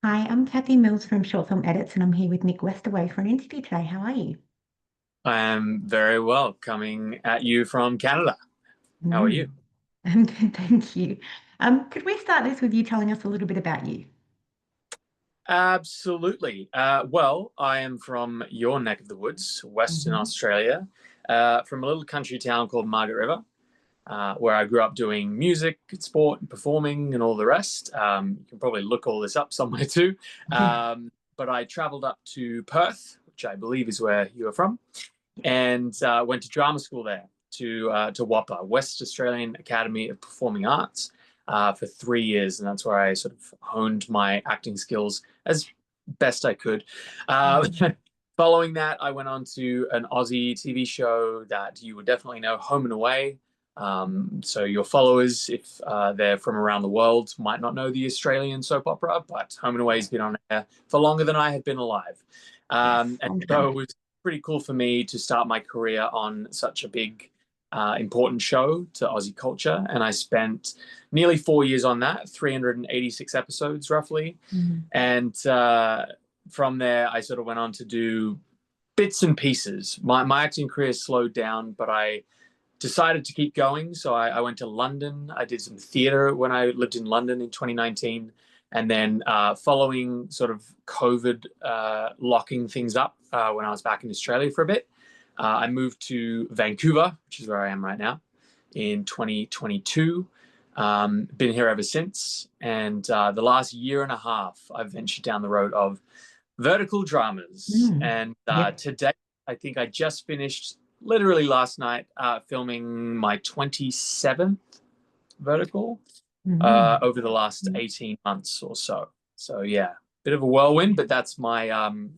Hi, I'm Kathy Mills from Short Film Edits, and I'm here with Nic Westaway for an interview today. How are you? I am very well, coming at you from Canada. How are you? Mm, I'm good, thank you. Could we start this with you telling us a little bit about you? Absolutely. Well, I am from your neck of the woods, Western Hmm. Australia, from a little country town called Margaret River, where I grew up doing music, sport, and performing, and all the rest. You can probably look all this up somewhere too. But I traveled up to Perth, which I believe is where you are from, Yes. and went to drama school there to WAPA, West Australian Academy of Performing Arts, for 3 years, and that's where I sort of honed my acting skills as best I could. Uh, Mhm. Following that, I went on to an Aussie TV show that you would definitely know, Home and Away. So your followers, if they're from around the world, might not know the Australian soap opera, but Home and Away has been on air for longer than I have been alive. Yes, And long so time. it was pretty cool for me to start my career on such a big, important show to Aussie culture. And I spent nearly 4 years on that, 386 episodes roughly. Mhm. And from there, I sort of went on to do bits and pieces. My acting career slowed down, but I decided to keep going. So I went to London. I did some theater when I lived in London in 2019. And then following sort of COVID locking things up when I was back in Australia for a bit, I moved to Vancouver, which is where I am right now, in 2022. Been here ever since. And the last year and a half, I've ventured down the road of vertical dramas. Mm. And Yep. today, I think I just finished literally last night filming my 27th vertical Mm. over the last 18 months or so. So yeah, bit of a whirlwind, but that's my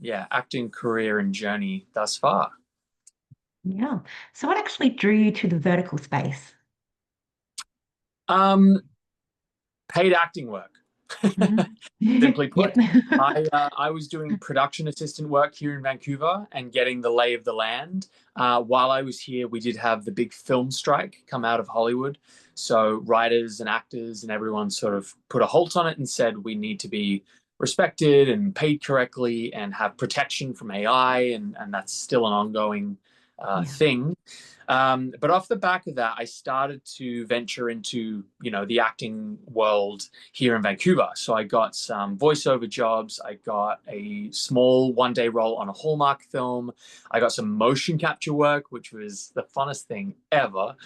yeah, acting career and journey thus far. Yeah. So what actually drew you to the vertical space? Um, Paid acting work. Mhm. Simply Yep. put, I was doing production assistant work here in Vancouver and getting the lay of the land. While I was here, we did have the big film strike come out of Hollywood. So writers and actors and everyone sort of put a halt on it and said we need to be respected and paid correctly and have protection from AI, and that's still an ongoing Yeah. thing. But off the back of that, I started to venture into, the acting world here in Vancouver. So I got some voiceover jobs. I got a small one-day role on a Hallmark film. I got some motion capture work, which was the funnest thing ever,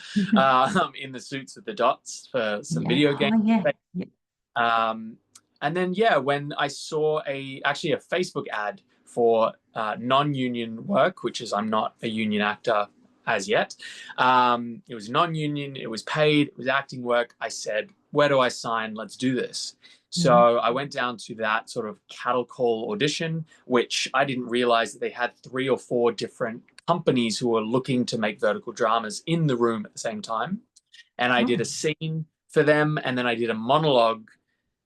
in the suits with the dots for some Yeah. video games. Oh, yeah. Yep. Um, and then yeah, when I saw actually a Facebook ad for non-union work, which is I'm not a union actor as yet. It was non-union, it was paid, it was acting work. I said, where do I sign? Let's do this. Mhm. So I went down to that sort of cattle call audition, which I didn't realize that they had 3 or 4 different companies who were looking to make vertical dramas in the room at the same time. And I did Oh. a scene for them, and then I did a monologue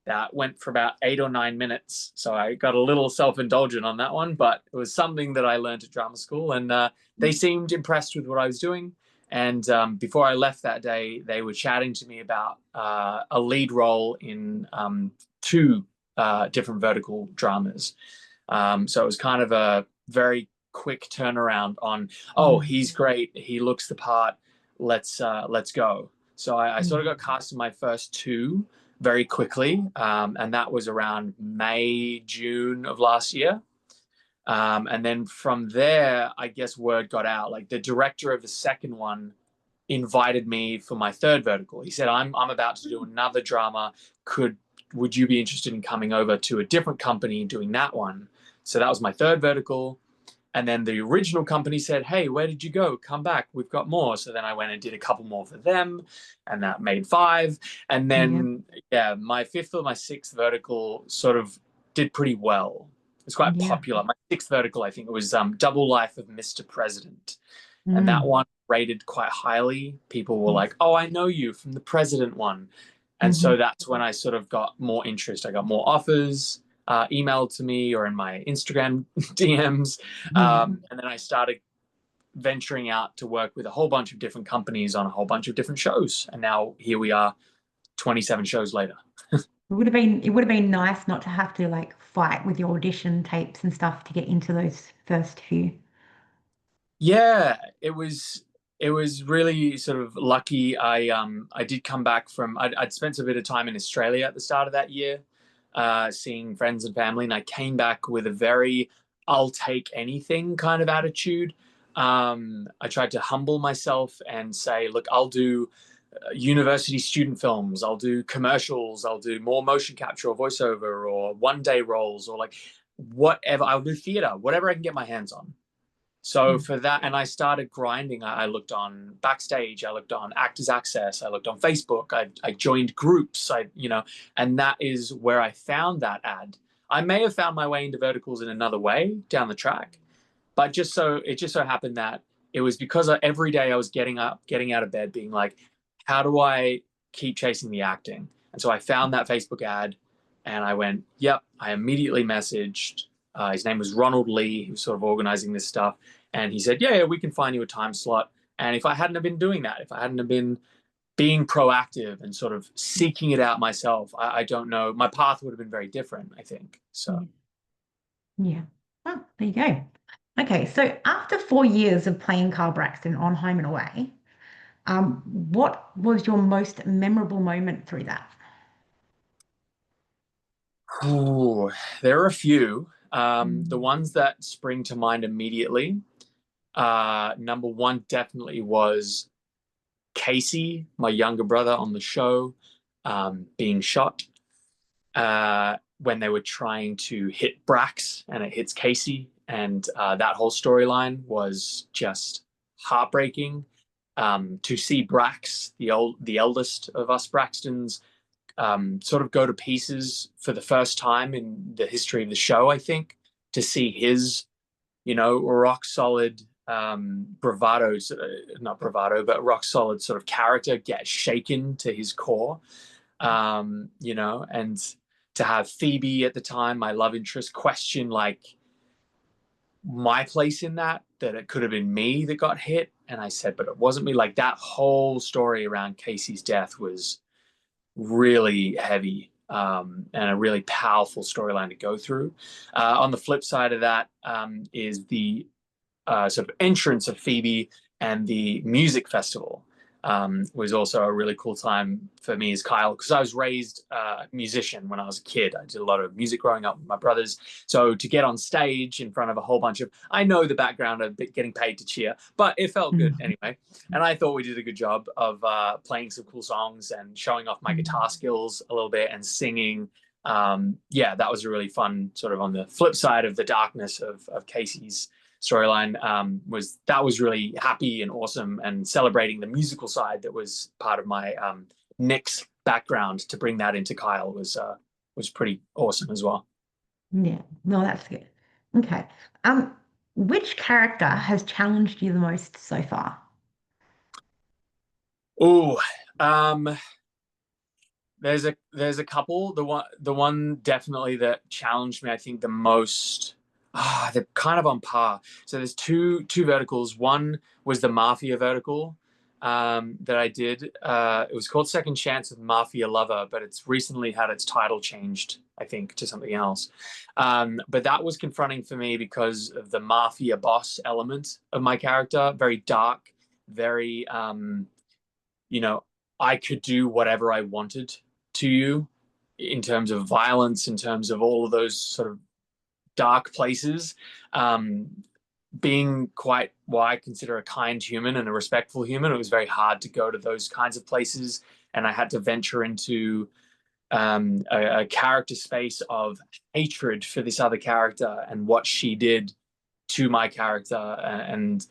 that went for about 8 or 9 minutes. So I got a little self-indulgent on that one, but it was something that I learned at drama school, and they seemed impressed with what I was doing. And before I left that day, they were chatting to me about a lead role in 2 different vertical dramas. So it was kind of a very quick turnaround on, oh, Mm. he's great, he looks the part, let's go. So I sort of Yeah. got cast in my first 2 very quickly, and that was around May, June of last year. And then from there, I guess word got out. Like the director of the second one invited me for my third vertical. He said, "I'm about to do another drama. Could Would you be interested in coming over to a different company and doing that one?" So that was my third vertical. And then the original company said, "Hey, where did you go? Come back. We've got more." So then I went and did a couple more for them, and that made 5. And Yep. then, yeah, my fifth or my sixth vertical sort of did pretty well. It's quite Yeah. popular. My sixth vertical, I think it was Double Life of Mr. President. And that Mm. one rated quite highly. People were Yes. like, "Oh, I know you from the President one." And so Hmm. that's when I sort of got more interest. I got more offers emailed to me or in my Instagram DMs. And then I started venturing out to work with a whole bunch of different companies on a whole bunch of different shows. And now here we are, 27 shows later. it would have been nice not to have to like fight with your audition tapes and stuff to get into those first few. Yeah, it was really sort of lucky. I did come back from I'd spent a bit of time in Australia at the start of that year, seeing friends and family, and I came back with a very I'll take anything kind of attitude. I tried to humble myself and say, look, I'll do university student films, I'll do commercials, I'll do more motion capture or voiceover or one day roles or like whatever. I'll do theater, whatever I can get my hands on. So Mm. for that, and I started grinding. I looked on Backstage, I looked on Actors Access, I looked on Facebook, I joined groups, and that is where I found that ad. I may have found my way into verticals in another way down the track, but it just so happened that it was because every day I was getting up, getting out of bed, being like, how do I keep chasing the acting? And so I found that Facebook ad, and I went, yep. I immediately messaged. His name was Ronald Lee, who was sort of organizing this stuff, and he said, yeah, we can find you a time slot. And if I hadn't have been doing that, if I hadn't have been being proactive and sort of seeking it out myself, I don't know, my path would have been very different, I think. So. Yeah. Yeah. Oh, there you go. Okay, so after 4 years of playing Carl Braxton on Home and Away, what was your most memorable moment through that? Ooh, there are a few. The Mm. ones that spring to mind immediately, number one definitely was Casey, my younger brother on the show, being shot when they were trying to hit Brax and it hits Casey. And that whole storyline was just heartbreaking. To see Brax, the eldest of us Braxtons, sort of go to pieces for the first time in the history of the show, I think, to see his, rock solid bravado, not bravado, but rock solid sort of character get shaken to his core, and to have Phoebe at the time, my love interest, question like my place in that it could have been me that got hit. And I said, but it wasn't me. Like that whole story around Casey's death was really heavy, and a really powerful storyline to go through. On the flip side of that, is the sort of entrance of Phoebe and the music festival. Was also a really cool time for me as Kyle, because I was raised a musician when I was a kid. I did a lot of music growing up with my brothers. So to get on stage in front of a whole bunch of, I know the background of getting paid to cheer, but it felt good Mm. anyway. And I thought we did a good job of playing some cool songs and showing off my guitar Mm. skills a little bit and singing. Yeah, that was a really fun sort of on the flip side of the darkness of Casey's storyline. Was really happy and awesome, and celebrating the musical side that was part of my Nick's background. To bring that into Kyle was pretty awesome as well. Yeah, no, that's good. Okay. Um, which character has challenged you the most so far? Oh, um, there's a couple. The one definitely that challenged me, I think, the most. They're kind of on par. So there's two verticals. One was the Mafia vertical, that I did. It was called Second Chance of Mafia Lover, but it's recently had its title changed, I think, to something else. But that was confronting for me because of the mafia boss element of my character. Very dark, very you know, I could do whatever I wanted to you in terms of violence, in terms of all of those sort of dark places. Um, Being quite what I consider a kind human and a respectful human, it was very hard to go to those kinds of places. And I had to venture into a character space of hatred for this other character and what she did to my character. And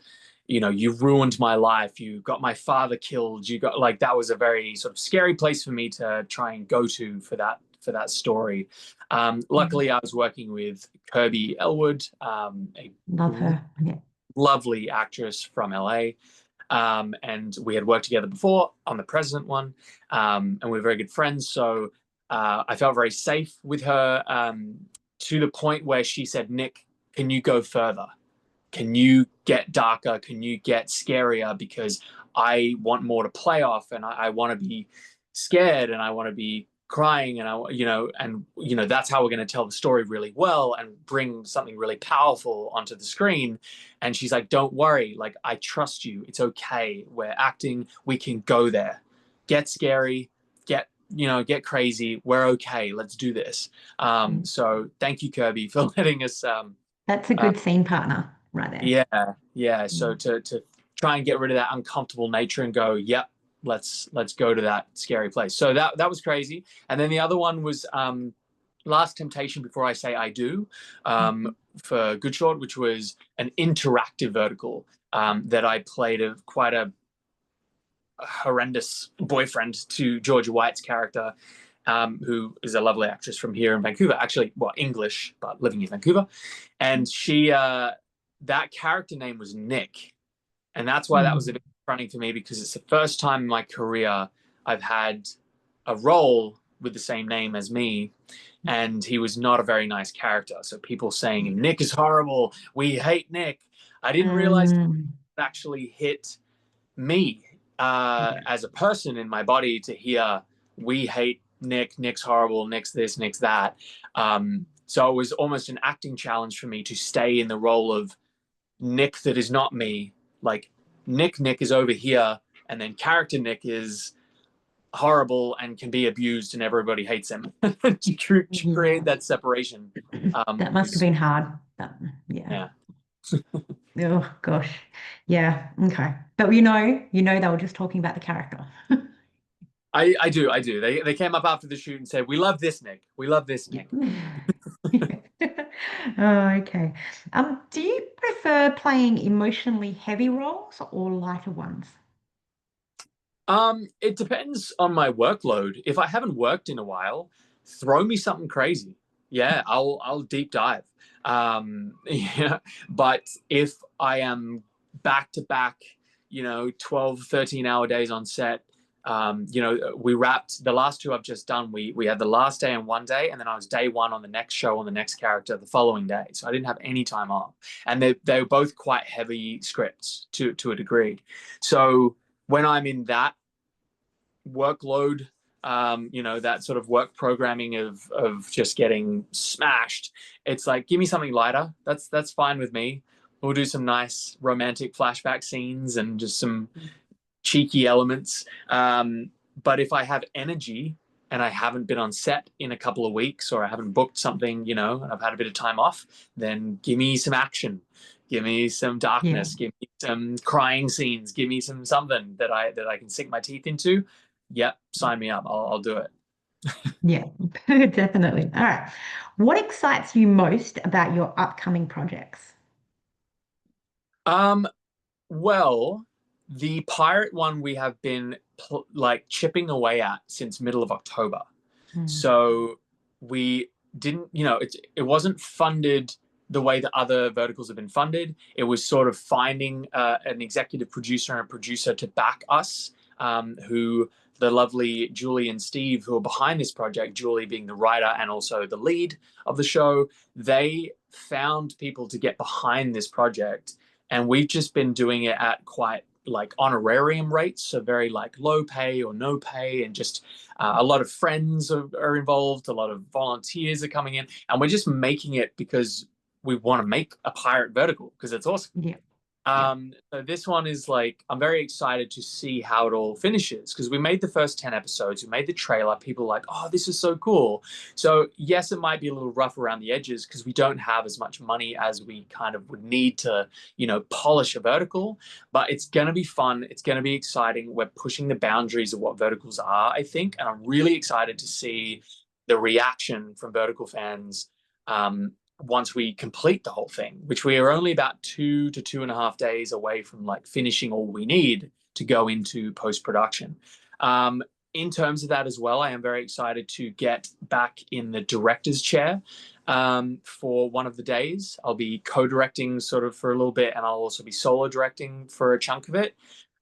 you ruined my life, you got my father killed, you got like, that was a very sort of scary place for me to try and go to for that story. Mm. Luckily I was working with Kirby Elwood, a Love her. Yeah. lovely actress from LA. And we had worked together before on the President one, and we were very good friends. So I felt very safe with her, to the point where she said, Nick, can you go further? Can you get darker? Can you get scarier? Because I want more to play off, and I want to be scared, and I want to be crying, and that's how we're going to tell the story really well and bring something really powerful onto the screen. And she's like, don't worry, like, I trust you, it's okay, we're acting, we can go there, get scary, get crazy, we're okay, let's do this. So thank you, Kirby, for letting us That's a uh, good scene partner right there. yeah. So Mm. to try and get rid of that uncomfortable nature and go, yep, let's go to that scary place. So that was crazy. And then the other one was Last Temptation Before I Say I Do, Mhm. for Good Short, which was an interactive vertical that I played quite a horrendous boyfriend to Georgia White's character, who is a lovely actress from here in Vancouver, actually, well, English, but living in Vancouver. And that character name was Nick. And that's why that was a Mm. bit funny for me, because it's the first time in my career I've had a role with the same name as me. And he was not a very nice character. So people saying, Nick is horrible, we hate Nick. I didn't realize it Mm. actually hit me Yeah. as a person in my body to hear, we hate Nick, Nick's horrible, Nick's this, Nick's that. So it was almost an acting challenge for me to stay in the role of Nick that is not me. Like, Nick is over here, and then character Nick is horrible and can be abused and everybody hates him. To Yeah. create that separation That must have was, been hard. Yeah. yeah. Oh gosh. Yeah. Okay. But they were just talking about the character. I do. They came up after the shoot and said, we love this Nick. We love this Yeah. Nick. Oh, okay. Do you prefer playing emotionally heavy roles or lighter ones? It depends on my workload. If I haven't worked in a while, throw me something crazy. Yeah, I'll deep dive. Yeah, but if I am back to back, 12, 13-hour days on set, we wrapped the last two I've just done. We had the last day and one day, and then I was day one on the next show on the next character the following day. So I didn't have any time off. And they were both quite heavy scripts to a degree. So when I'm in that workload, that sort of work programming of just getting smashed, it's like, give me something lighter. That's fine with me. We'll do some nice romantic flashback scenes and just some cheeky elements. But if I have energy and I haven't been on set in a couple of weeks, or I haven't booked something, and I've had a bit of time off, then give me some action. Give me some Yeah. darkness. Give me some crying scenes. Give me something that I can sink my teeth into. Yep, sign me up. I'll do it. Yeah. Definitely. All right. What excites you most about your upcoming projects? Um, well, the pirate one we have been like chipping away at since middle of October. Mm. So we didn't, it wasn't funded the way that other verticals have been funded. It was sort of finding an executive producer and a producer to back us, who the lovely Julie and Steve, who are behind this project, Julie being the writer and also the lead of the show, they found people to get behind this project. And we've just been doing it at quite like honorarium rates, so very like low pay or no pay, and just a lot of friends are involved, a lot of volunteers are coming in, and we're just making it because we want to make a pirate vertical because it's awesome. Yeah. Yeah. So this one is like, I'm very excited to see how it all finishes, because we made the first 10 episodes, we made the trailer, people are like, oh, this is so cool. So yes, it might be a little rough around the edges because we don't have as much money as we kind of would need to, polish a vertical, but it's going to be fun. It's going to be exciting. We're pushing the boundaries of what verticals are, I think. And I'm really excited to see the reaction from vertical fans, once we complete the whole thing, which we are only about 2 to 2.5 days away from like finishing all we need to go into post-production. In terms of that as well, I am very excited to get back in the director's chair for one of the days. I'll be co-directing sort of for a little bit, and I'll also be solo directing for a chunk of it.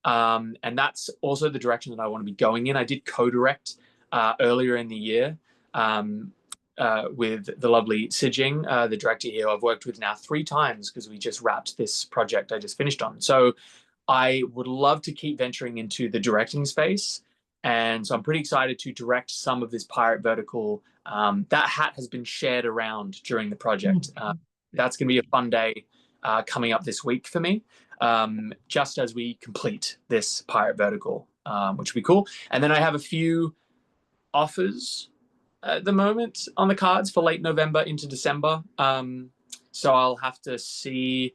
And that's also the direction that I want to be going in. I did co-direct earlier in the year, with the lovely Sijing, the director here, I've worked with now 3 times because we just wrapped this project I just finished on. So I would love to keep venturing into the directing space. And so I'm pretty excited to direct some of this pirate vertical. That hat has been shared around during the project. That's going to be a fun day coming up this week for me, just as we complete this pirate vertical, which will be cool. And then I have a few offers at the moment on the cards for late November into December. So I'll have to see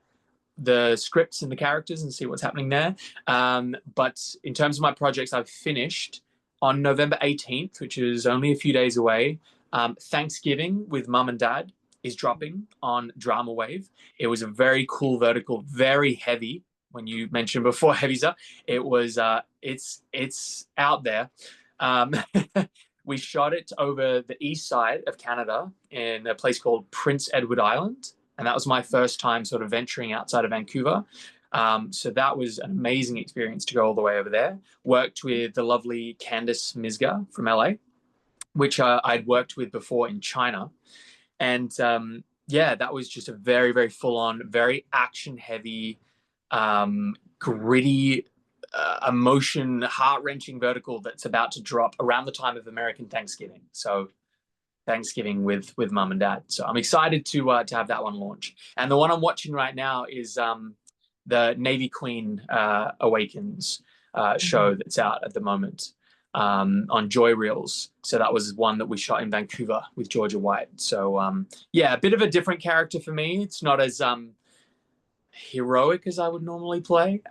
the scripts and the characters and see what's happening there. But in terms of my projects, I've finished on November 18th, which is only a few days away. Thanksgiving with Mum and Dad is dropping on Drama Wave. It was a very cool vertical, very heavy. When you mentioned before, Heavy's it was it's out there. Um, we shot it over the east side of Canada in a place called Prince Edward Island. And that was my first time sort of venturing outside of Vancouver. So that was an amazing experience to go all the way over there. Worked with the lovely Candice Misga from LA, which I'd worked with before in China. And yeah, that was just a very, very full on, very action heavy, gritty, emotion, heart wrenching vertical that's about to drop around the time of American Thanksgiving. So Thanksgiving with Mum and Dad. So I'm excited to have that one launch. And the one I'm watching right now is the Navy Queen Awakens show that's out at the moment on Joy Reels. So that was one that we shot in Vancouver with Georgia White. So yeah, a bit of a different character for me. It's not as heroic as I would normally play.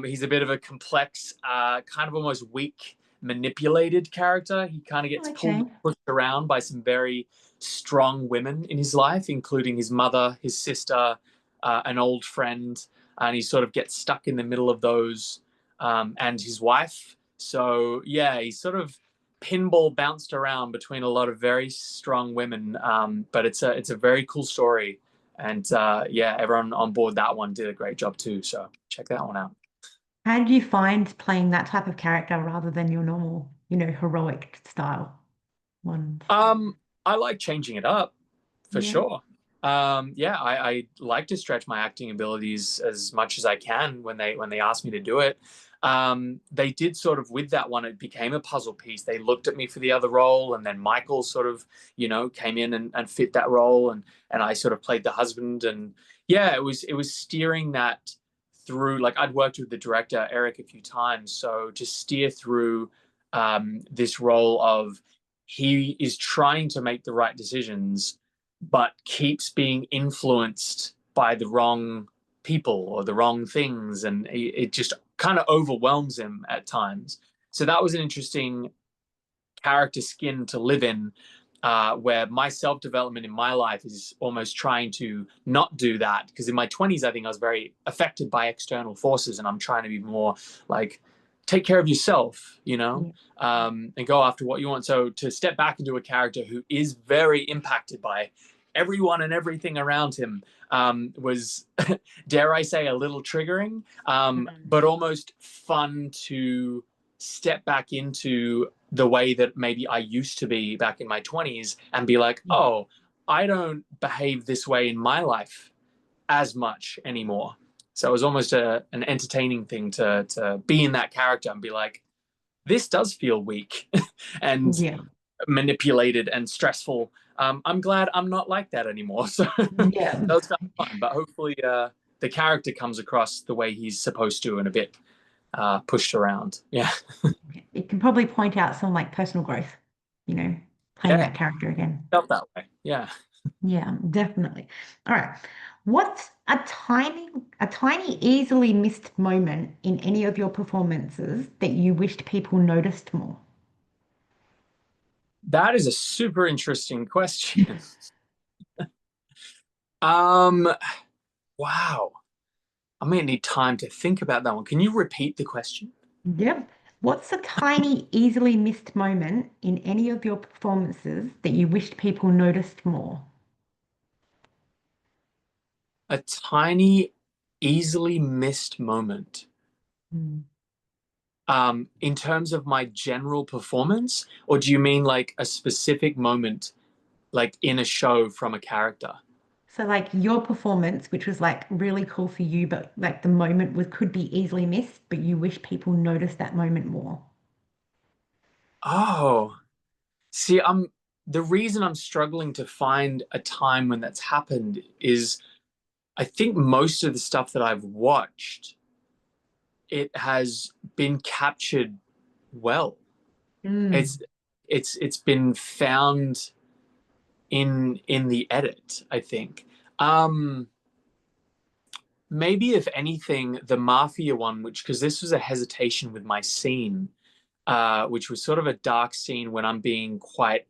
He's a bit of a complex, kind of almost weak, manipulated character. He kind of gets pulled, pushed around by some very strong women in his life, including his mother, his sister, an old friend, and he sort of gets stuck in the middle of those, and his wife. So yeah, he's sort of pinball bounced around between a lot of very strong women, but it's a very cool story. And yeah, everyone on board that one did a great job too. So check that one out. How did you find playing that type of character rather than your normal, heroic style ones? I like changing it up for Yeah. sure. Yeah, I like to stretch my acting abilities as much as I can when they ask me to do it. They did sort of with that one, it became a puzzle piece. They looked at me for the other role, and then Michael sort of, came in and fit that role, and I sort of played the husband, and yeah, it was steering that through. Like I'd worked with the director Eric a few times, so to steer through this role of he is trying to make the right decisions, but keeps being influenced by the wrong people or the wrong things, and it just kind of overwhelms him at times. So that was an interesting character skin to live in, where my self-development in my life is almost trying to not do that, because in my 20s I think I was very affected by external forces, and I'm trying to be more like take care of yourself, and go after what you want. So to step back into a character who is very impacted by everyone and everything around him was, dare I say, a little triggering, but almost fun to step back into the way that maybe I used to be back in my 20s and be like, oh, I don't behave this way in my life as much anymore. So it was almost an entertaining thing to be in that character and be like, this does feel weak and manipulated and stressful. I'm glad I'm not like that anymore. So that was kind of fun. But hopefully the character comes across the way he's supposed to and a bit pushed around. Yeah. It can probably point out some like personal growth, playing that character again. Felt that way. Yeah. Yeah, definitely. All right. What's a tiny, easily missed moment in any of your performances that you wished people noticed more? That is a super interesting question. Wow. I may need time to think about that one. Can you repeat the question? Yep. What's a tiny, easily missed moment in any of your performances that you wished people noticed more? A tiny, easily missed moment. In terms of my general performance, or do you mean like a specific moment, like in a show from a character? So like your performance, which was like really cool for you, but like the moment could be easily missed, but you wish people noticed that moment more. Oh, see, the reason I'm struggling to find a time when that's happened is I think most of the stuff that I've watched, it has been captured well. Mm. It's it's been found in the edit, I think. Um, Maybe if anything, the Mafia one, which because this was a hesitation with my scene, which was sort of a dark scene when I'm being quite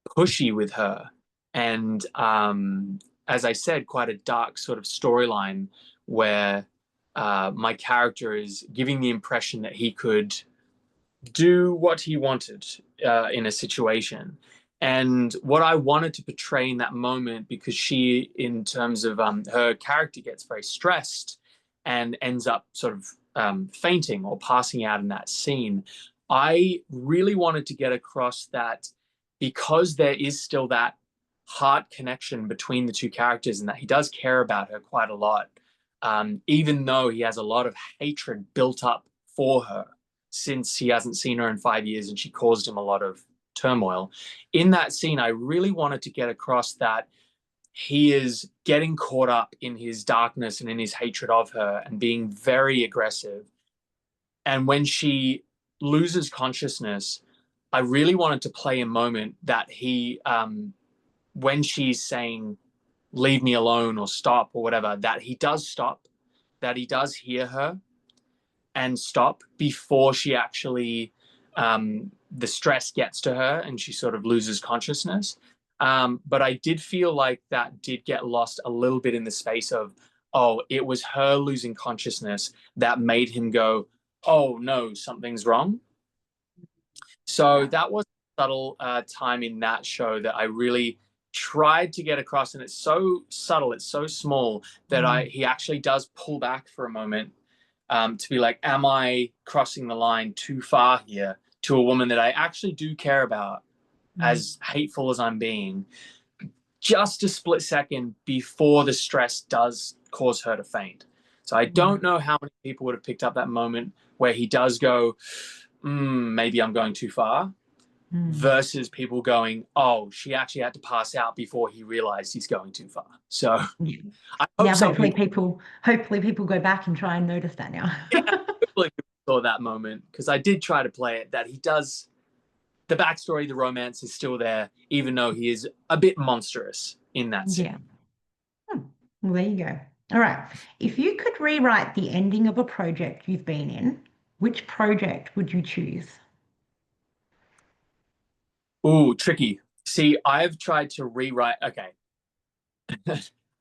pushy with her. And as I said, quite a dark sort of storyline where my character is giving the impression that he could do what he wanted in a situation. And what I wanted to portray in that moment, because she, in terms of her character, gets very stressed and ends up sort of fainting or passing out in that scene. I really wanted to get across that because there is still that heart connection between the two characters and that he does care about her quite a lot, even though he has a lot of hatred built up for her since he hasn't seen her in 5 years and she caused him a lot of turmoil. In that scene, I really wanted to get across that he is getting caught up in his darkness and in his hatred of her and being very aggressive. And when she loses consciousness, I really wanted to play a moment that when she's saying, leave me alone or stop or whatever, that he does stop, that he does hear her and stop before she actually the stress gets to her and she sort of loses consciousness. But I did feel like that did get lost a little bit in the space of, oh, it was her losing consciousness that made him go, oh no, something's wrong. So Yeah. that was a subtle time in that show that I really tried to get across, and it's so subtle, it's so small that Mm. he actually does pull back for a moment to be like, am I crossing the line too far here to a woman that I actually do care about, Mm. as hateful as I'm being, just a split second before the stress does cause her to faint. So I Yeah. don't know how many people would have picked up that moment where he does go, maybe I'm going too far, Mm. versus people going, oh, she actually had to pass out before he realized he's going too far. So Yeah. I hope Now, some people, hopefully people go back and try and notice that now. yeah, hopefully people saw that moment because I did try to play it that he does the backstory, the romance is still there, even though he is a bit monstrous in that Yeah. scene. Hmm. Well, there you go. All right. If you could rewrite the ending of a project you've been in, which project would you choose? Ooh, tricky. See, I've tried to rewrite. Okay.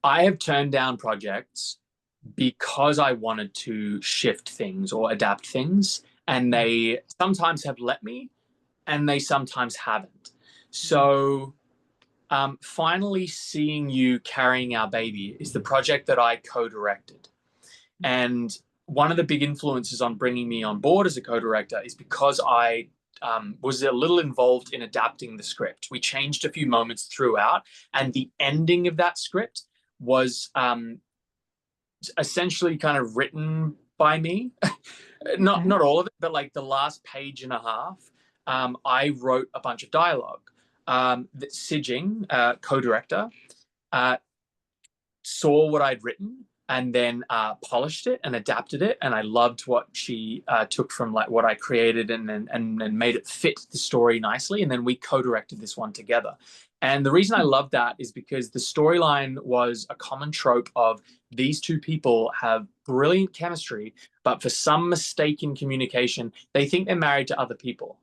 I have turned down projects because I wanted to shift things or adapt things, and they sometimes have let me, and they sometimes haven't. Mm. So, finally, seeing you carrying our baby is the project that I co-directed. And one of the big influences on bringing me on board as a co-director is because I was a little involved in adapting the script. We changed a few moments throughout, and the ending of that script was essentially kind of written by me. not Okay. not all of it, but like the last page and a half, I wrote a bunch of dialogue. That Sijing, co-director, uh, saw what I'd written and then polished it and adapted it, and I loved what she took from like what I created and made it fit the story nicely, and then we co-directed this one together. And the reason I love that is because the storyline was a common trope of these two people have brilliant chemistry, but for some mistake in communication, they think they're married to other people.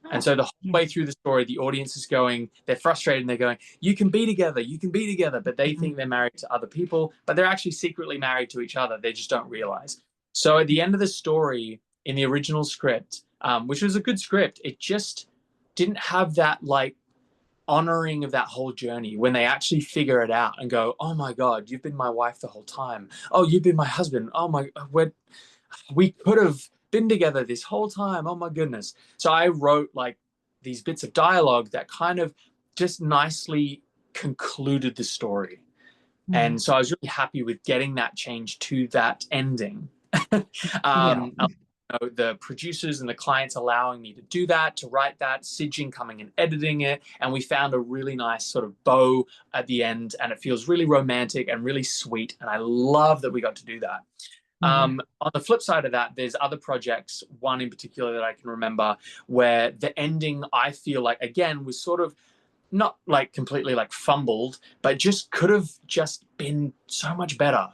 And Oh, so the whole yeah. way through the story, the audience is going, they're frustrated and they're going, you can be together, you can be together. But they think they're married to other people, but they're actually secretly married to each other. They just don't realize. So at the end of the story, in the original script, which was a good script, it just didn't have that like honoring of that whole journey when they actually figure it out and go, oh my God, you've been my wife the whole time. Oh, you've been my husband. Oh my, we could have been together this whole time. Oh my goodness. So I wrote like these bits of dialogue that kind of just nicely concluded the story. Mm. And so I was really happy with getting that change to that ending. Yeah. um, the producers and the clients allowing me to do that, to write that, Sijin coming and editing it. And we found a really nice sort of bow at the end, and it feels really romantic and really sweet. And I love that we got to do that. Yeah. On the flip side of that, there's other projects, one in particular that I can remember, where the ending, I feel like, again, was sort of not like completely like fumbled, but just could have just been so much better.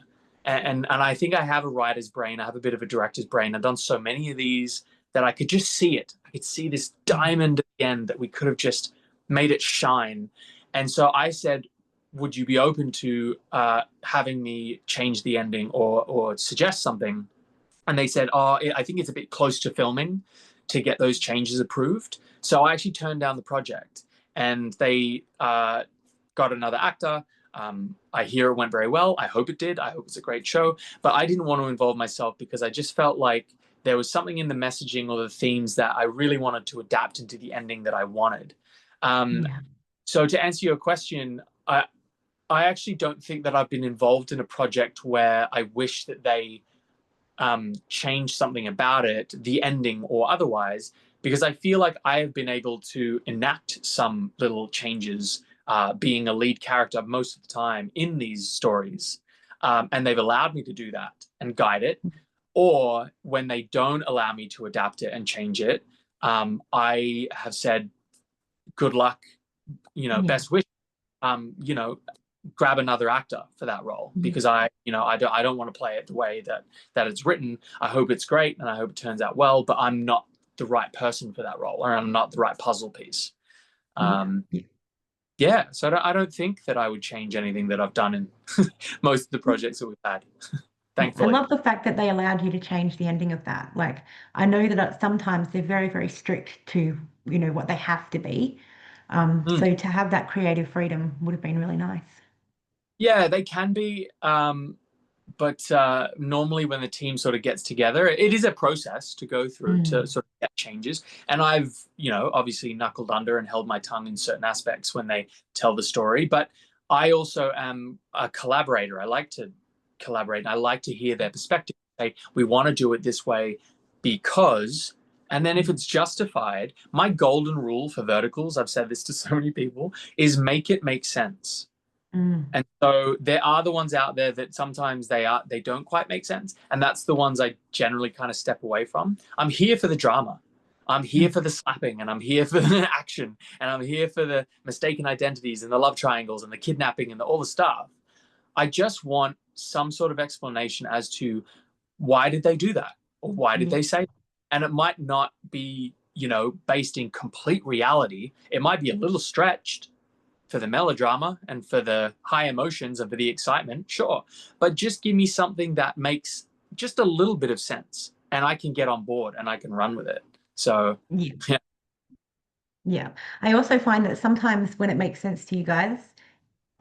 And I think I have a writer's brain. I have a bit of a director's brain. I've done so many of these that I could just see it. I could see this diamond at the end that we could have just made it shine. And so I said, would you be open to having me change the ending or suggest something? And they said, oh, I think it's a bit close to filming to get those changes approved. So I actually turned down the project, and they got another actor. I hear it went very well. I hope it did. I hope it's a great show. But I didn't want to involve myself because I just felt like there was something in the messaging or the themes that I really wanted to adapt into the ending that I wanted. Yeah. So to answer your question, I actually don't think that I've been involved in a project where I wish that they changed something about it, the ending or otherwise, because I feel like I have been able to enact some little changes, being a lead character most of the time in these stories. And they've allowed me to do that and guide it. Or when they don't allow me to adapt it and change it, I have said, good luck, best wish, grab another actor for that role, because I don't want to play it the way that it's written. I hope it's great and I hope it turns out well, but I'm not the right person for that role, or I'm not the right puzzle piece. So I don't think that I would change anything that I've done in most of the projects that we've had. I Thankfully. love the fact that they allowed you to change the ending of that. Like, I know that sometimes they're very, very strict to, what they have to be. So to have that creative freedom would have been really nice. Yeah, they can be. But normally when the team sort of gets together, it is a process to go through to sort of get changes. And I've, obviously knuckled under and held my tongue in certain aspects when they tell the story. But I also am a collaborator. I like to collaborate, and I like to hear their perspective. Say, we want to do it this way because, and then if it's justified, my golden rule for verticals, I've said this to so many people, is make it make sense. And so there are the ones out there that sometimes they don't quite make sense. And that's the ones I generally kind of step away from. I'm here for the drama. I'm here for the slapping, and I'm here for the action, and I'm here for the mistaken identities and the love triangles and the kidnapping and all the stuff. I just want some sort of explanation as to why did they do that? Or why did they say that? And it might not be, based in complete reality. It might be a little stretched for the melodrama and for the high emotions and for the excitement, sure. But just give me something that makes just a little bit of sense, and I can get on board and I can run with it. So, yeah. Yeah. I also find that sometimes when it makes sense to you guys,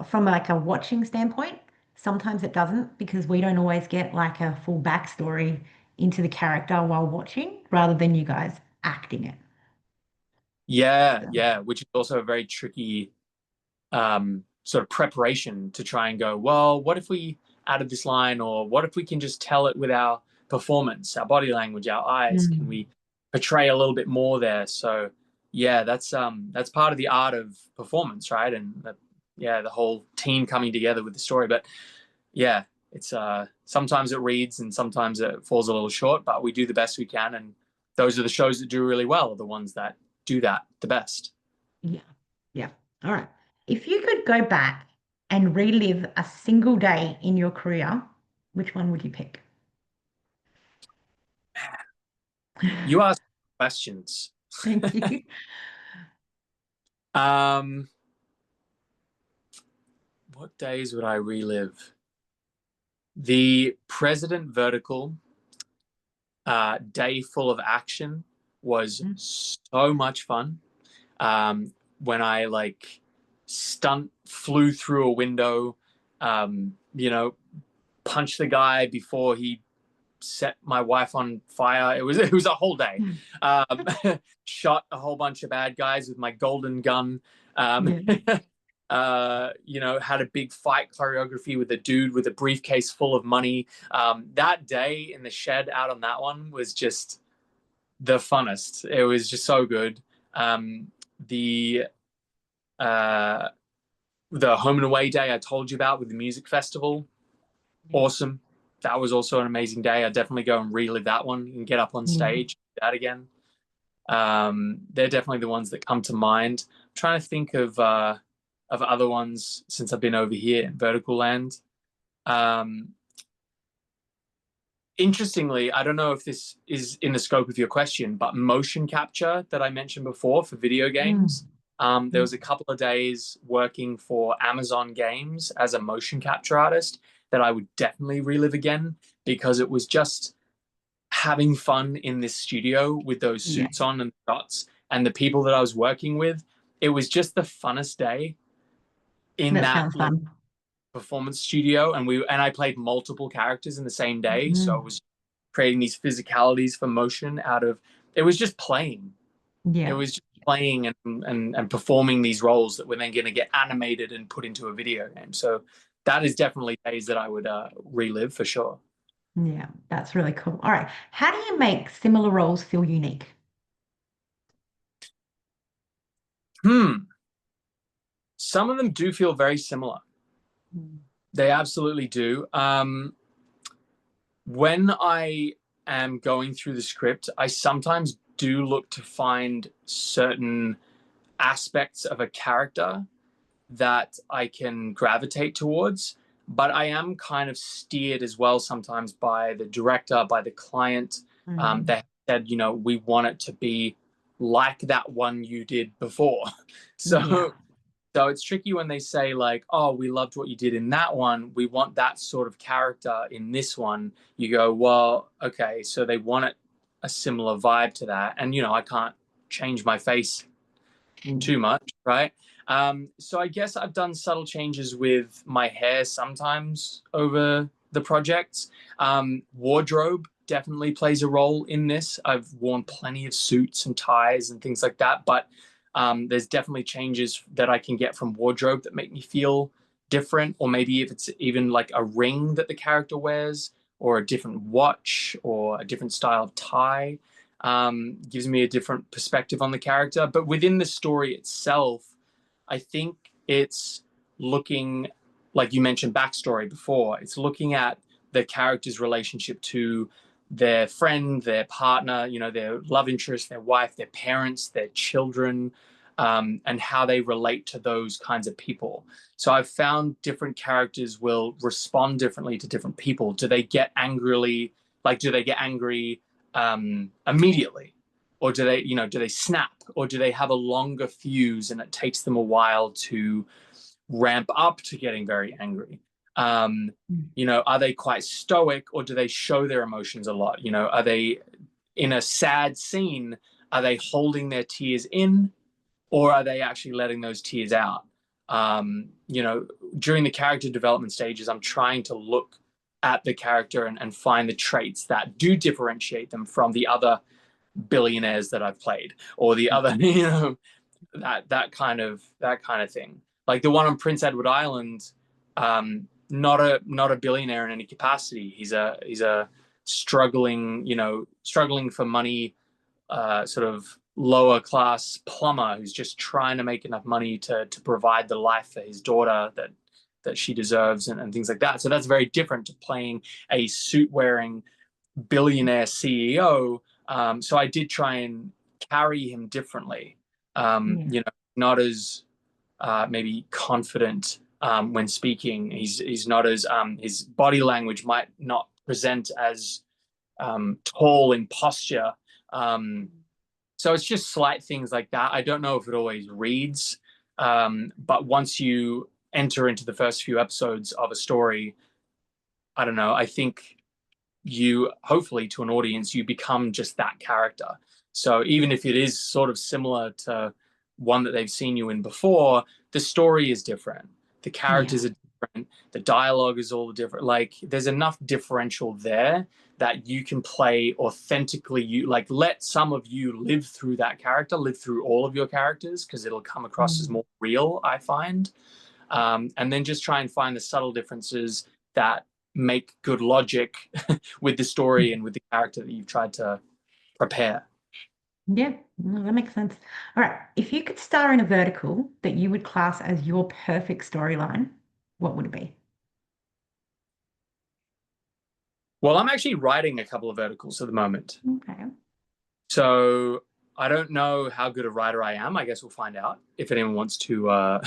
from like a watching standpoint, sometimes it doesn't, because we don't always get like a full backstory into the character while watching, rather than you guys acting it. Yeah, which is also a very tricky sort of preparation to try and go, well, what if we added this line, or what if we can just tell it with our performance, our body language, our eyes? Can we portray a little bit more there? So yeah, that's part of the art of performance, right? And the whole team coming together with the story. But yeah, it's sometimes it reads and sometimes it falls a little short, but we do the best we can, and those are the shows that do really well, are the ones that do that the best. Yeah. All right. If you could go back and relive a single day in your career, which one would you pick? You ask questions. Thank you. What days would I relive? The President Vertical day full of action was so much fun. When I stunt flew through a window, punched the guy before he set my wife on fire. It was a whole day. Shot a whole bunch of bad guys with my golden gun. Had a big fight choreography with a dude with a briefcase full of money. That day in the shed out on that one was just the funnest. It was just so good. The uh, the home and away day I told you about with the music festival, Yeah. awesome. That was also an amazing day. I definitely go and relive that one and get up on Yeah. stage, do that again. They're definitely the ones that come to mind. I'm trying to think of other ones since I've been over here in Vertical Land. Um, Interestingly, I don't know if this is in the scope of your question, but motion capture that I mentioned before for video Mm. games. There was a couple of days working for Amazon Games as a motion capture artist that I would definitely relive again because it was just having fun in this studio with those Yeah. suits on and shots and the people that I was working with. It was just the funnest day in That that sounds little fun. performance studio, and I played multiple characters in the same day, so Mm. it was creating these physicalities for motion out of it was just playing. It Yeah. was just playing and performing these roles that were then going to get animated and put into a video game. So that is definitely days that I would relive for sure. Yeah. That's really cool. All right. How do you make similar roles feel unique? Hmm. Some of them do feel very similar. Mm. They absolutely do. When I am going through the script, I sometimes do look to find certain aspects of a character that I can gravitate towards. But I am kind of steered as well sometimes by the director, by the client. Mm. They said, we want it to be like that one you did before. Yeah. So so it's tricky when they say like, "Oh, we loved what you did in that one. We want that sort of character in this one." You go, "Well, okay, so they want a similar vibe to that." And I can't change my face Mm. too much, right? So I guess I've done subtle changes with my hair sometimes over the projects. Wardrobe definitely plays a role in this. I've worn plenty of suits and ties and things like that, but there's definitely changes that I can get from wardrobe that make me feel different, or maybe if it's even like a ring that the character wears, or a different watch, or a different style of tie. Gives me a different perspective on the character. But within the story itself, I think it's looking, like you mentioned, backstory before. It's looking at the character's relationship to their friend, their partner, their love interest, their wife, their parents, their children, and how they relate to those kinds of people. So I've found different characters will respond differently to different people. Do they get angry immediately, or do they snap, or do they have a longer fuse and it takes them a while to ramp up to getting very angry? Mm. Are they quite stoic, or do they show their emotions a lot? Are they in a sad scene, are they holding their tears in, or are they actually letting those tears out? During the character development stages, I'm trying to look at the character and find the traits that do differentiate them from the other billionaires that I've played, or the other, that kind of thing. Like the one on Prince Edward Island, not a billionaire in any capacity. He's a struggling for money, sort of lower class plumber who's just trying to make enough money to provide the life for his daughter that she deserves, and things like that. So that's very different to playing a suit wearing billionaire CEO. So I did try and carry him differently. Yeah. Not as maybe confident when speaking. He's not as his body language might not present as tall in posture. Um, so it's just slight things like that. I don't know if it always reads, but once you enter into the first few episodes of a story, I don't know. I think you, hopefully to an audience, you become just that character. So even if it is sort of similar to one that they've seen you in before, the story is different, the Yeah. characters are different, the dialogue is all different. Like there's enough differential there that you can play authentically. You like let some of you live through that character, live through all of your characters, because it'll come across as Mm. more real, I find. And then just try and find the subtle differences that make good logic with the story and with the character that you've tried to prepare. Yeah, no, that makes sense. All right. If you could star in a vertical that you would class as your perfect storyline, what would it be? Well, I'm actually writing a couple of verticals at the moment. Okay. So I don't know how good a writer I am. I guess we'll find out if anyone wants to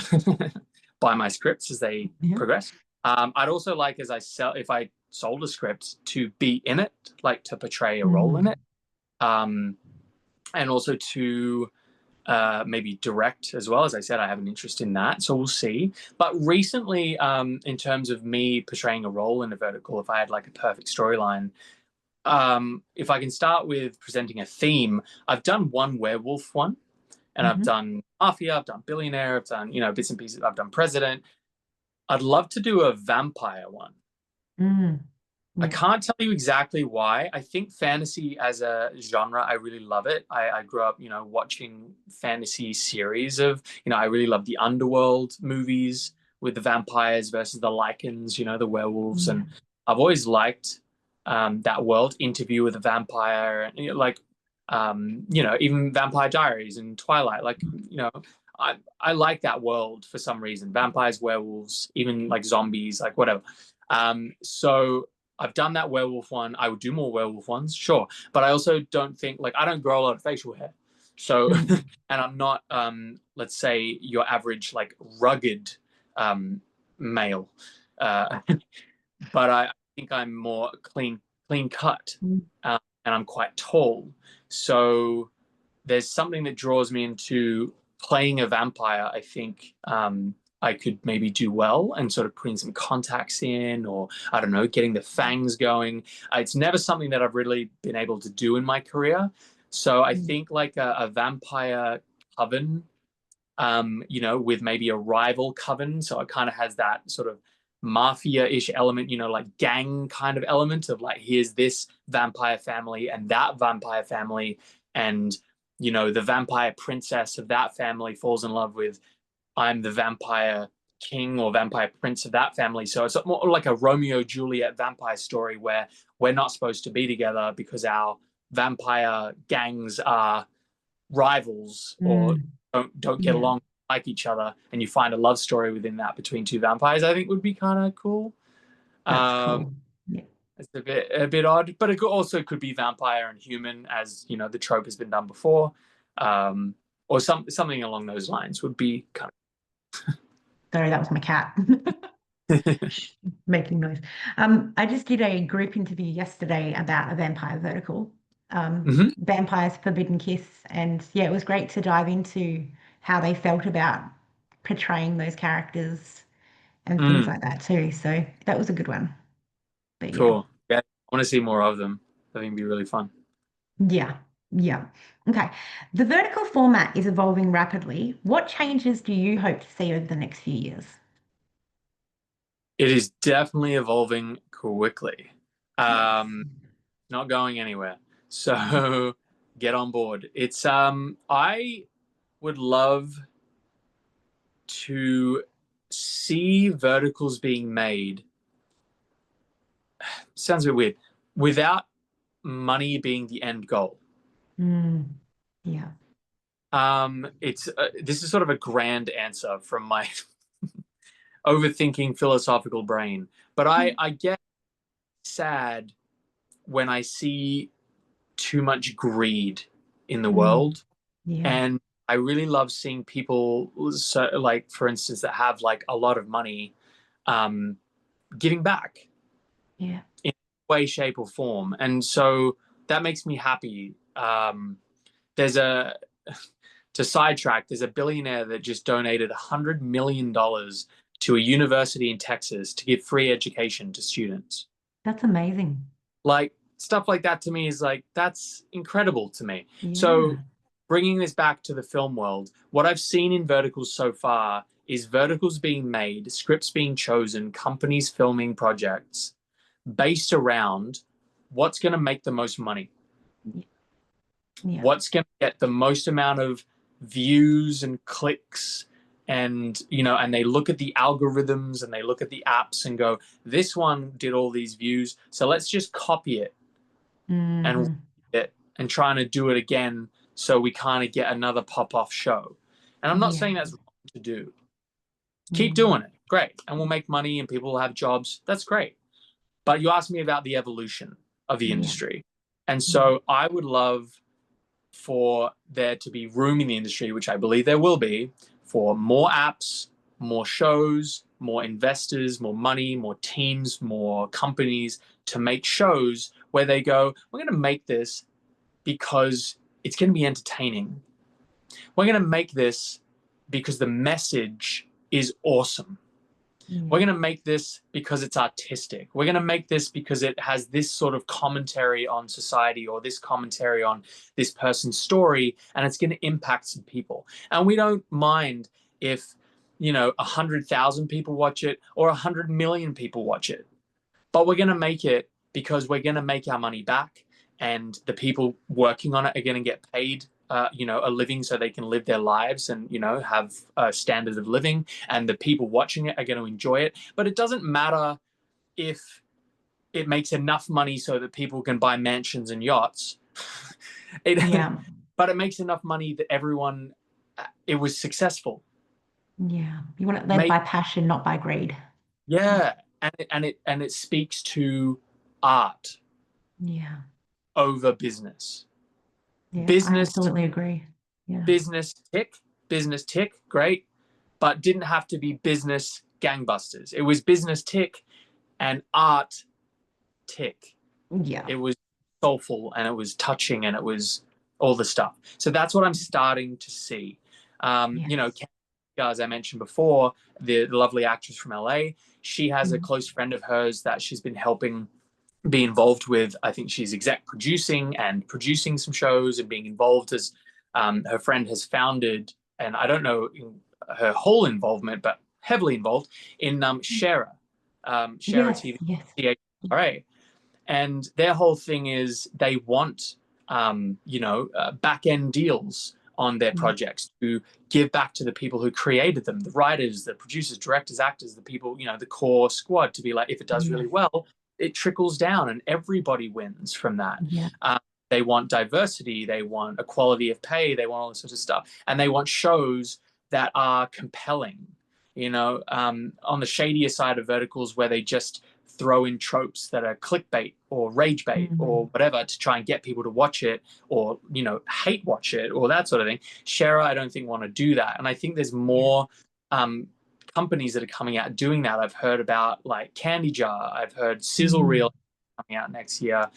buy my scripts as they Yeah. progress. I'd also like, as I sell, if I sold a script, to be in it, like to portray a role in Mm, it, um, and also to maybe direct as well. As I said, I have an interest in that, so we'll see. But recently, in terms of me portraying a role in a vertical, if I had like a perfect storyline, if I can start with presenting a theme, I've done one werewolf one, and I've hmm done mafia, I've done billionaire, I've done bits and pieces, I've done president. I'd love to do a vampire one. mm, I yeah. can't tell you exactly why. I think fantasy as a genre, I really love it. I grew up, watching fantasy series of, I really love the underworld movies with the vampires versus the Lycans, the werewolves. Yeah. And I've always liked that world, Interview with a Vampire, and, even Vampire Diaries and Twilight. Like, I like that world for some reason. Vampires, werewolves, even like zombies, like whatever. So I've done that werewolf one. I would do more werewolf ones, sure. But I also don't think, like, I don't grow a lot of facial hair. So, Mm, and I'm not, let's say, your average, like, rugged male. Uh, but I think I'm more clean cut, mm, and I'm quite tall. So there's something that draws me into playing a vampire. I think I could maybe do well and sort of putting some contacts in, or I don't know, getting the fangs going. It's never something that I've really been able to do in my career. So I mm, think like a vampire coven, with maybe a rival coven. So it kind of has that sort of mafia-ish element, like gang kind of element of like, here's this vampire family and that vampire family. And, the vampire princess of that family falls in love with, I'm the vampire king or vampire prince of that family. So it's more like a Romeo Juliet vampire story where we're not supposed to be together because our vampire gangs are rivals or mm, don't get yeah. along like each other, and you find a love story within that between two vampires. I think would be kind of cool. That's Um, cool. Yeah. it's a bit odd, but it also could be vampire and human, as the trope has been done before, um, or something along those lines would be kind Sorry, that was my cat of. making noise. I just did a group interview yesterday about a vampire vertical, Mhm. Vampire's Forbidden Kiss, and yeah, it was great to dive into how they felt about portraying those characters and things Mm, like that too. So that was a good one. But yeah, cool. Yeah, I want to see more of them. I think it'd be really fun. yeah, yeah. Okay. The vertical format is evolving rapidly. What changes do you hope to see over the next few years? It is definitely evolving quickly. Yes. Not going anywhere. So get on board. It's I would love to see verticals being made. Sounds a bit weird. Without money being the end goal. Mm, yeah. It's this is sort of a grand answer from my overthinking philosophical brain, but I get sad when I see too much greed in the Mm, world. yeah. And I really love seeing people, so, like, for instance, that have like a lot of money, um, giving back Yeah. in way, shape, or form. And so that makes me happy. There's a, to sidetrack, there's a billionaire that just donated $100 million to a university in Texas to give free education to students. That's amazing. Like, stuff like that to me is like, that's incredible to me. So Yeah. bringing this back to the film world, what I've seen in verticals so far is verticals being made, scripts being chosen, companies filming projects based around what's going to make the most money, Yeah. what's going to get the most amount of views and clicks. And and they look at the algorithms and they look at the apps and go, this one did all these views, so let's just copy it and hmm it and trying to do it again so we kind of get another pop-off show. And I'm not Yeah. saying that's wrong to do. Keep Mm. doing it. Great. And we'll make money and people will have jobs. That's great. But you asked me about the evolution of the Yeah. industry. And Yeah. so I would love for there to be room in the industry, which I believe there will be, for more apps, more shows, more investors, more money, more teams, more companies to make shows where they go, we're going to make this because it's going to be entertaining. We're going to make this because the message is awesome. We're Yeah. going to make this because it's artistic. We're going to make this because it has this sort of commentary on society or this commentary on this person's story, and it's going to impact some people. And we don't mind if, 100,000 people watch it or 100 million people watch it. But we're going to make it because we're going to make our money back, and the people working on it are going to get paid a living so they can live their lives and have a standard of living, and the people watching it are going to enjoy it. But it doesn't matter if it makes enough money so that people can buy mansions and yachts. Yeah. But it makes enough money that it was successful. Yeah. You want it led Make by passion, not by greed. Yeah, and it speaks to art Yeah. over business. Yeah. I Business absolutely agree. Yeah. business tick, great, but didn't have to be business gangbusters. It was business tick and art tick. Yeah. It was soulful and it was touching and it was all the stuff. So that's what I'm starting to see. Yes. As I mentioned before, the lovely actress from LA, she has a Mm. close friend of hers that she's been helping be involved with. I think she's exec producing and producing some shows and being involved as her friend has founded, and I don't know her whole involvement, but heavily involved in Shara, Shara Yes. TV, Yes. CHRA. And their whole thing is they want, back end deals on their Yeah. projects to give back to the people who created them, the writers, the producers, directors, actors, the people, the core squad, to be like, if it does really Yes. well, it trickles down and everybody wins from that. Yeah. They want diversity, they want equality of pay, they want all this sort of stuff, and they want shows that are compelling. On the shadier side of verticals where they just throw in tropes that are clickbait or rage bait or Mm. whatever to try and get people to watch it or hate watch it or that sort of thing. Shara, I don't think want to do that, and I think there's more companies that are coming out doing that. I've heard about like Candy Jar. I've heard Sizzle Mm. Reel coming out next year.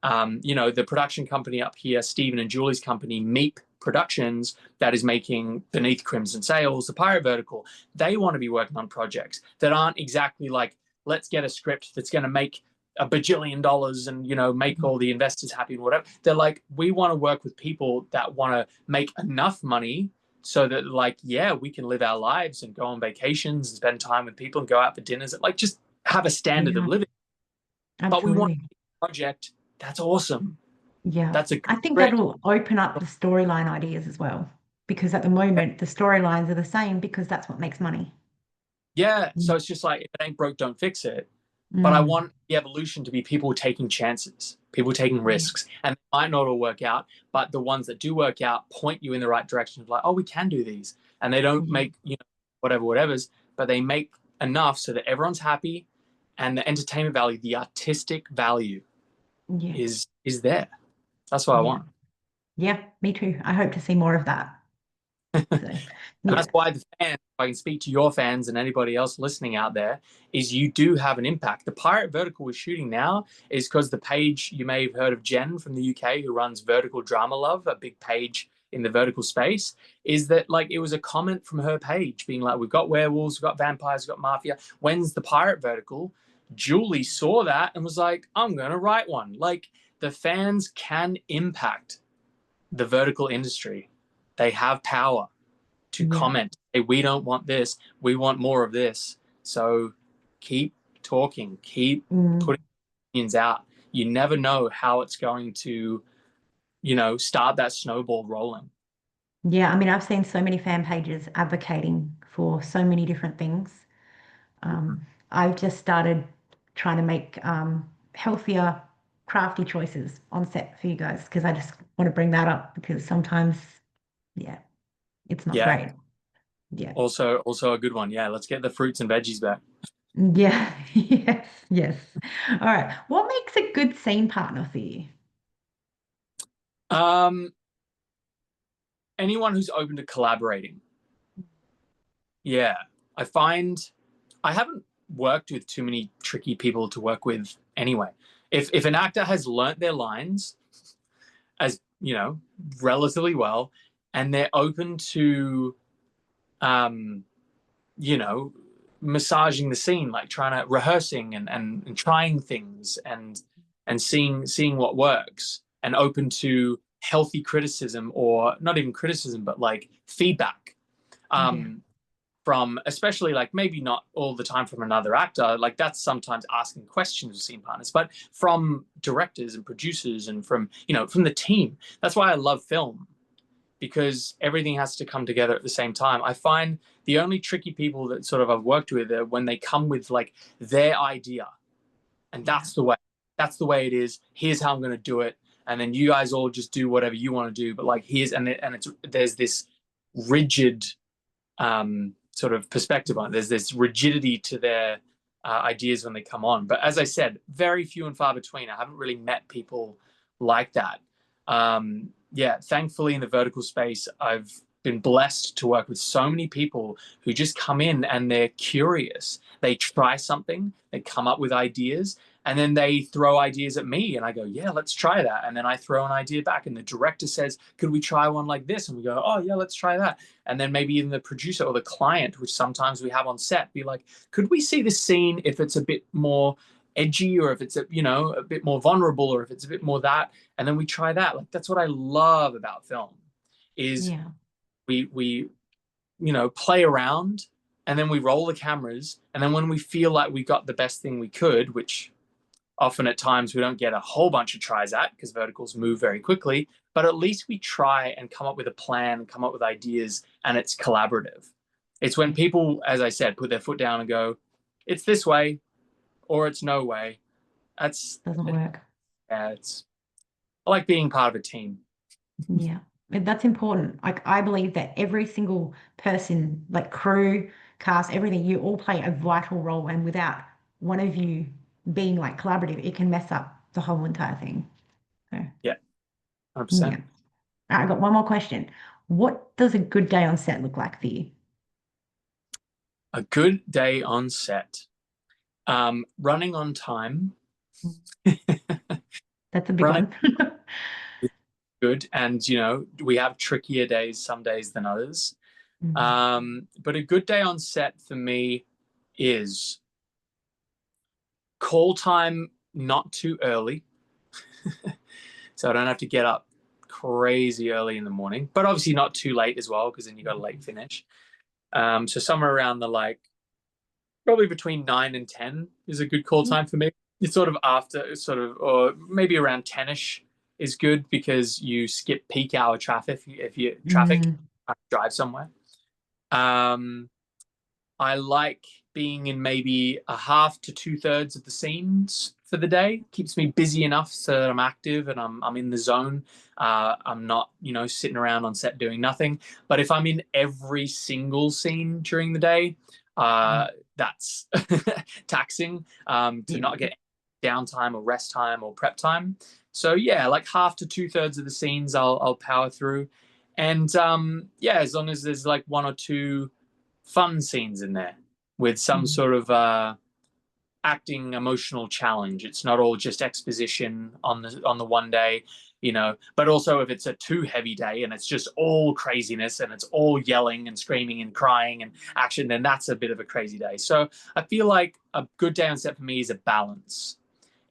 The production company up here, Stephen and Julie's company, Meep Productions, that is making Beneath Crimson Sails, the pirate vertical. They want to be working on projects that aren't exactly like, let's get a script that's going to make $1 bajillion and make all the investors happy and whatever. They're like, we want to work with people that want to make enough money so that we can live our lives and go on vacations and spend time with people and go out for dinners, like just have a standard of Yeah. living. But we want Absolutely. a project that's awesome. Yeah. That's a I think script. that'll open up the storyline ideas as well, because at the moment the storylines are the same because that's what makes money. Yeah. Mm. So it's just like, if it ain't broke, don't fix it. But I Mm. want the evolution to be people taking chances, people taking Yeah. risks, and it might not all work out, but the ones that do work out point you in the right direction of like, oh, we can do these. And they don't Yeah. make, whatever's, but they make enough so that everyone's happy, and the entertainment value, the artistic value Yes. is there. That's what I Yeah. want. Yeah. Me too. I hope to see more of that. So, And that's yeah. why the fans, if I can speak to your fans and anybody else listening out there, is you do have an impact. The pirate vertical we're shooting now is because the page, you may have heard of Jen from the UK, who runs Vertical Drama Love, a big page in the vertical space, is that like it was a comment from her page being like, we've got werewolves, we've got vampires, we've got mafia. When's the pirate vertical? Julie saw that and was like, I'm going to write one. Like, the fans can impact the vertical industry. They have power to Yeah. comment, hey, we don't want this, we want more of this. So keep talking, keep Mm. putting opinions out. You never know how it's going to, start that snowball rolling. Yeah. I mean, I've seen so many fan pages advocating for so many different things. I've just started trying to make healthier crafty choices on set for you guys? Because I just want to bring that up because sometimes, yeah, it's not Yeah. great. Yeah. Also a good one. Yeah. Let's get the fruits and veggies back. Yeah. Yes. Yes. All right. What makes a good scene partner for you? Um, anyone who's open to collaborating. Yeah. I find I haven't worked with too many tricky people to work with anyway. If an actor has learnt their lines as, relatively well, and they're open to um, you know, massaging the scene, like trying to rehearsing and trying things and seeing what works, and open to healthy criticism, or not even criticism, but like feedback. Yeah. Um, from, especially, like, maybe not all the time from another actor, like that's sometimes asking questions of scene partners, but from directors and producers, and from the team. That's why I love film, because everything has to come together at the same time. I find the only tricky people that sort of I've worked with are when they come with like their idea, and Yeah. that's the way it is. Here's how I'm going to do it, and then you guys all just do whatever you want to do. But like, it's there's this rigid sort of perspective on it. There's this rigidity to their ideas when they come on. But as I said, very few and far between. I haven't really met people like that. Yeah, thankfully in the vertical space, I've been blessed to work with so many people who just come in and they're curious. They try something, they come up with ideas, and then they throw ideas at me, and I go, yeah, let's try that. And then I throw an idea back, and the director says, could we try one like this? And we go, oh yeah, let's try that. And then maybe even the producer or the client, which sometimes we have on set, be like, could we see this scene if it's a bit more edgy, or if it's a bit more vulnerable, or if it's a bit more that, and then we try that. Like, that's what I love about film, is Yeah. we play around, and then we roll the cameras, and then when we feel like we got the best thing we could, which often at times we don't get a whole bunch of tries at, because verticals move very quickly, but at least we try and come up with a plan and come up with ideas, and it's collaborative. It's when people, as I said, put their foot down and go, it's this way or it's no way. That's Doesn't work. yeah, I like being part of a team. Yeah, that's important. Like I believe that every single person, like crew, cast, everything, you all play a vital role, and without one of you being like collaborative, it can mess up the whole entire thing. So, Yeah, 100%. yeah. All right, I got one more question. What does a good day on set look like for you? A good day on set. Running on time. That's a big Running one. good, and we have trickier days some days than others. Mm. But a good day on set for me is call time not too early, so I don't have to get up crazy early in the morning, but obviously not too late as well, because then you got a late finish. So somewhere around the, like, probably between 9 and 10 is a good call time for me. It's sort of after, or maybe around 10ish is good, because you skip peak hour traffic if you traffic Mm. drive somewhere. Um, I like being in maybe a half to 2/3 of the scenes for the day. Keeps me busy enough so that I'm active and I'm in the zone. I'm not, sitting around on set doing nothing. But if I'm in every single scene during the day, that's taxing, to Yeah. not get downtime or rest time or prep time. So yeah, like half to 2/3 of the scenes I'll power through. And yeah, as long as there's like one or two fun scenes in there with some Mm. sort of acting emotional challenge. It's not all just exposition on the one day, But also, if it's a too heavy day and it's just all craziness and it's all yelling and screaming and crying and action, then that's a bit of a crazy day. So I feel like a good day on set for me is a balance.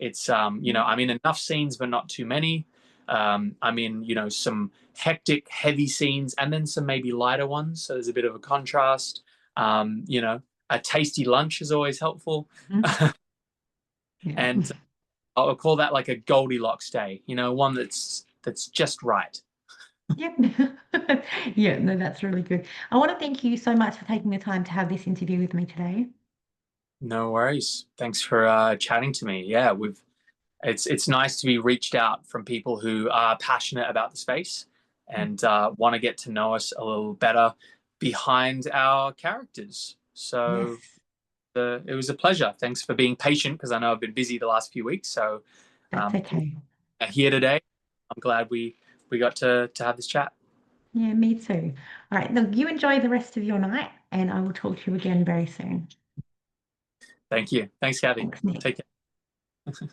It's I'm in enough scenes but not too many. I'm in some hectic, heavy scenes, and then some maybe lighter ones. So there's a bit of a contrast. A tasty lunch is always helpful. Mhm. Yeah. And I'll call that like a Goldilocks day, one that's just right. Yep. Yeah, no, that's really good. I want to thank you so much for taking the time to have this interview with me today. No worries. Thanks for chatting to me. Yeah, we've it's nice to be reached out from people who are passionate about the space and want to get to know us a little better behind our characters. So Yes, it was a pleasure. Thanks for being patient because I know I've been busy the last few weeks. So that's okay. here today, I'm glad we got to have this chat. Yeah, me too. All right, look, you enjoy the rest of your night, and I will talk to you again very soon. Thank you. Thanks, Kathy. Thanks, Nick. Take care.